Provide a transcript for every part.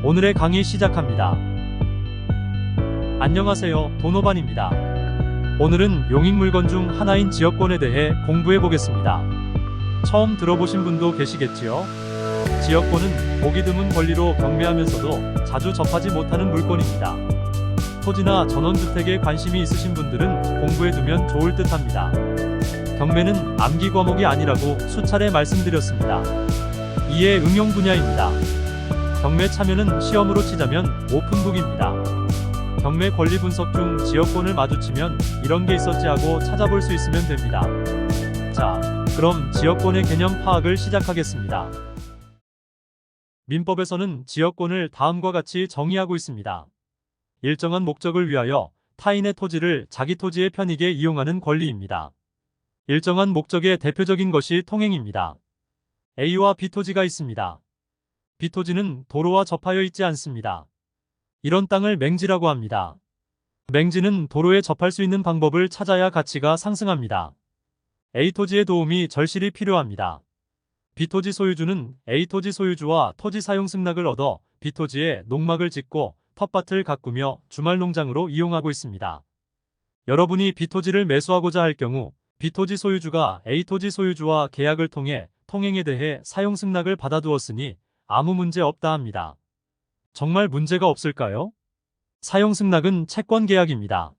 오늘의 강의 시작합니다. 안녕하세요, 도노반입니다. 오늘은 용익물건 중 하나인 지역권에 대해 공부해 보겠습니다. 처음 들어보신 분도 계시겠지요? 지역권은 보기 드문 권리로 경매하면서도 자주 접하지 못하는 물건입니다. 토지나 전원주택에 관심이 있으신 분들은 공부해두면 좋을 듯 합니다. 경매는 암기 과목이 아니라고 수차례 말씀드렸습니다. 이해 응용 분야입니다. 경매 참여는 시험으로 치자면 오픈북입니다. 경매 권리 분석 중 지역권을 마주치면 이런 게 있었지 하고 찾아볼 수 있으면 됩니다. 자, 그럼 지역권의 개념 파악을 시작하겠습니다. 민법에서는 지역권을 다음과 같이 정의하고 있습니다. 일정한 목적을 위하여 타인의 토지를 자기 토지에 편익에 이용하는 권리입니다. 일정한 목적의 대표적인 것이 통행입니다. A와 B 토지가 있습니다. B 토지는 도로와 접하여 있지 않습니다. 이런 땅을 맹지라고 합니다. 맹지는 도로에 접할 수 있는 방법을 찾아야 가치가 상승합니다. A 토지의 도움이 절실히 필요합니다. B 토지 소유주는 A 토지 소유주와 토지 사용 승낙을 얻어 B 토지에 농막을 짓고 텃밭을 가꾸며 주말 농장으로 이용하고 있습니다. 여러분이 B 토지를 매수하고자 할 경우 B 토지 소유주가 A 토지 소유주와 계약을 통해 통행에 대해 사용 승낙을 받아두었으니 아무 문제 없다 합니다. 정말 문제가 없을까요? 사용 승낙은 채권 계약입니다.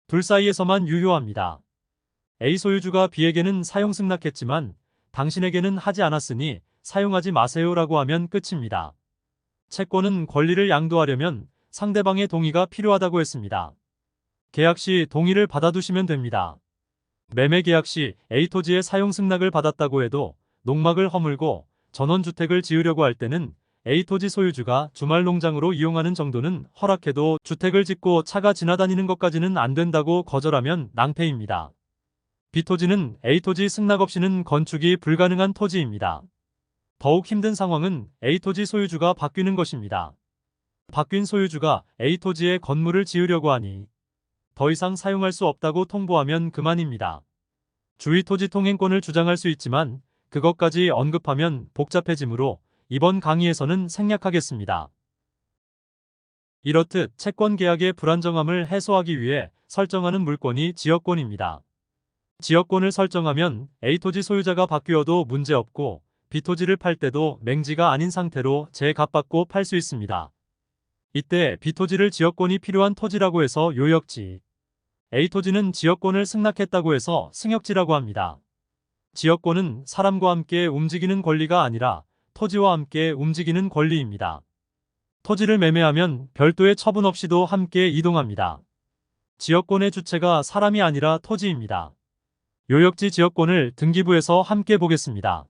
둘 사이에서만 유효합니다. A 소유주가 B에게는 사용 승낙했지만 당신에게는 하지 않았으니 사용하지 마세요라고 하면 끝입니다. 채권은 권리를 양도하려면 상대방의 동의가 필요하다고 했습니다. 계약 시 동의를 받아두시면 됩니다. 매매 계약 시 A 토지의 사용 승낙을 받았다고 해도 농막을 허물고 전원주택을 지으려고 할 때는 A 토지 소유주가 주말 농장으로 이용하는 정도는 허락해도 주택을 짓고 차가 지나다니는 것까지는 안 된다고 거절하면 낭패입니다. B 토지는 A 토지 승낙 없이는 건축이 불가능한 토지입니다. 더욱 힘든 상황은 A 토지 소유주가 바뀌는 것입니다. 바뀐 소유주가 A 토지에 건물을 지으려고 하니 더 이상 사용할 수 없다고 통보하면 그만입니다. 주의 토지 통행권을 주장할 수 있지만 그것까지 언급하면 복잡해지므로 이번 강의에서는 생략하겠습니다. 이렇듯 채권 계약의 불안정함을 해소하기 위해 설정하는 물건이 지역권입니다. 지역권을 설정하면 A 토지 소유자가 바뀌어도 문제없고 B 토지를 팔 때도 맹지가 아닌 상태로 재값받고 팔 수 있습니다. 이때 B 토지를 지역권이 필요한 토지라고 해서 요역지, A 토지는 지역권을 승낙했다고 해서 승역지라고 합니다. 지역권은 사람과 함께 움직이는 권리가 아니라 토지와 함께 움직이는 권리입니다. 토지를 매매하면 별도의 처분 없이도 함께 이동합니다. 지역권의 주체가 사람이 아니라 토지입니다. 요역지 지역권을 등기부에서 함께 보겠습니다.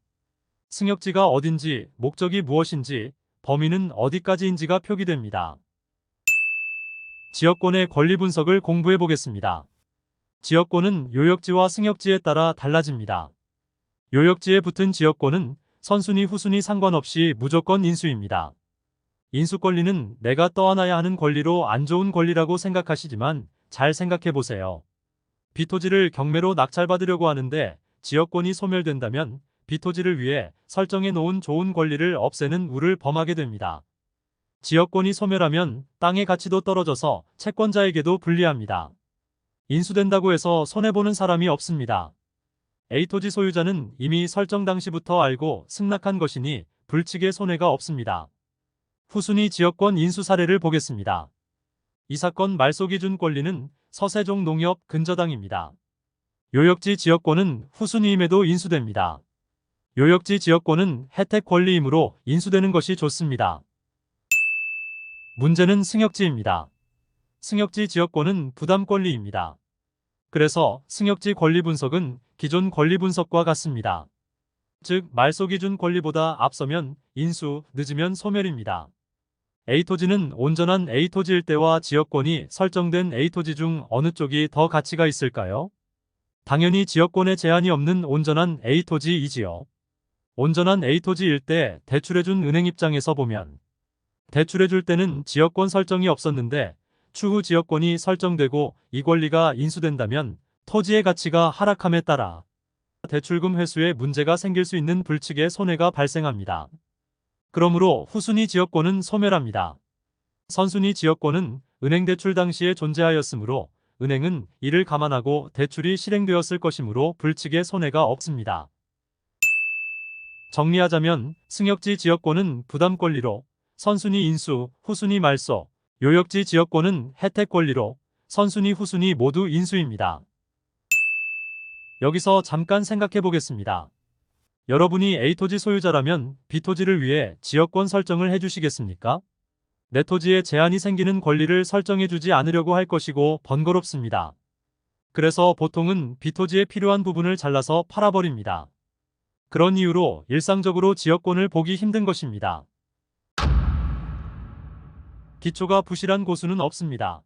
승역지가 어딘지, 목적이 무엇인지, 범위는 어디까지인지가 표기됩니다. 지역권의 권리 분석을 공부해 보겠습니다. 지역권은 요역지와 승역지에 따라 달라집니다. 요역지에 붙은 지역권은 선순위 후순위 상관없이 무조건 인수입니다. 인수 권리는 내가 떠안아야 하는 권리로 안 좋은 권리라고 생각하시지만 잘 생각해 보세요. B 토지를 경매로 낙찰받으려고 하는데 지역권이 소멸된다면 B 토지를 위해 설정해 놓은 좋은 권리를 없애는 우를 범하게 됩니다. 지역권이 소멸하면 땅의 가치도 떨어져서 채권자에게도 불리합니다. 인수된다고 해서 손해보는 사람이 없습니다. A 토지 소유자는 이미 설정 당시부터 알고 승낙한 것이니 불칙의 손해가 없습니다. 후순위 지역권 인수 사례를 보겠습니다. 이 사건 말소 기준 권리는 서세종 농협 근저당입니다. 요역지 지역권은 후순위임에도 인수됩니다. 요역지 지역권은 혜택 권리이므로 인수되는 것이 좋습니다. 문제는 승역지입니다. 승역지 지역권은 부담 권리입니다. 그래서 승역지 권리 분석은 기존 권리 분석과 같습니다. 즉 말소 기준 권리보다 앞서면 인수, 늦으면 소멸입니다. A 토지는 온전한 A 토지일 때와 지역권이 설정된 A 토지 중 어느 쪽이 더 가치가 있을까요? 당연히 지역권에 제한이 없는 온전한 A 토지이지요. 온전한 A 토지일 때 대출해준 은행 입장에서 보면 대출해줄 때는 지역권 설정이 없었는데 추후 지역권이 설정되고 이 권리가 인수된다면 토지의 가치가 하락함에 따라 대출금 회수에 문제가 생길 수 있는 불칙의 손해가 발생합니다. 그러므로 후순위 지역권은 소멸합니다. 선순위 지역권은 은행 대출 당시에 존재하였으므로 은행은 이를 감안하고 대출이 실행되었을 것이므로 불측의 손해가 없습니다. 정리하자면 승역지 지역권은 부담 권리로, 선순위 인수, 후순위 말소, 요역지 지역권은 혜택 권리로, 선순위 후순위 모두 인수입니다. 여기서 잠깐 생각해 보겠습니다. 여러분이 A토지 소유자라면 B토지를 위해 지역권 설정을 해주시겠습니까? 내 토지에 제한이 생기는 권리를 설정해주지 않으려고 할 것이고 번거롭습니다. 그래서 보통은 B토지에 필요한 부분을 잘라서 팔아버립니다. 그런 이유로 일상적으로 지역권을 보기 힘든 것입니다. 기초가 부실한 고수는 없습니다.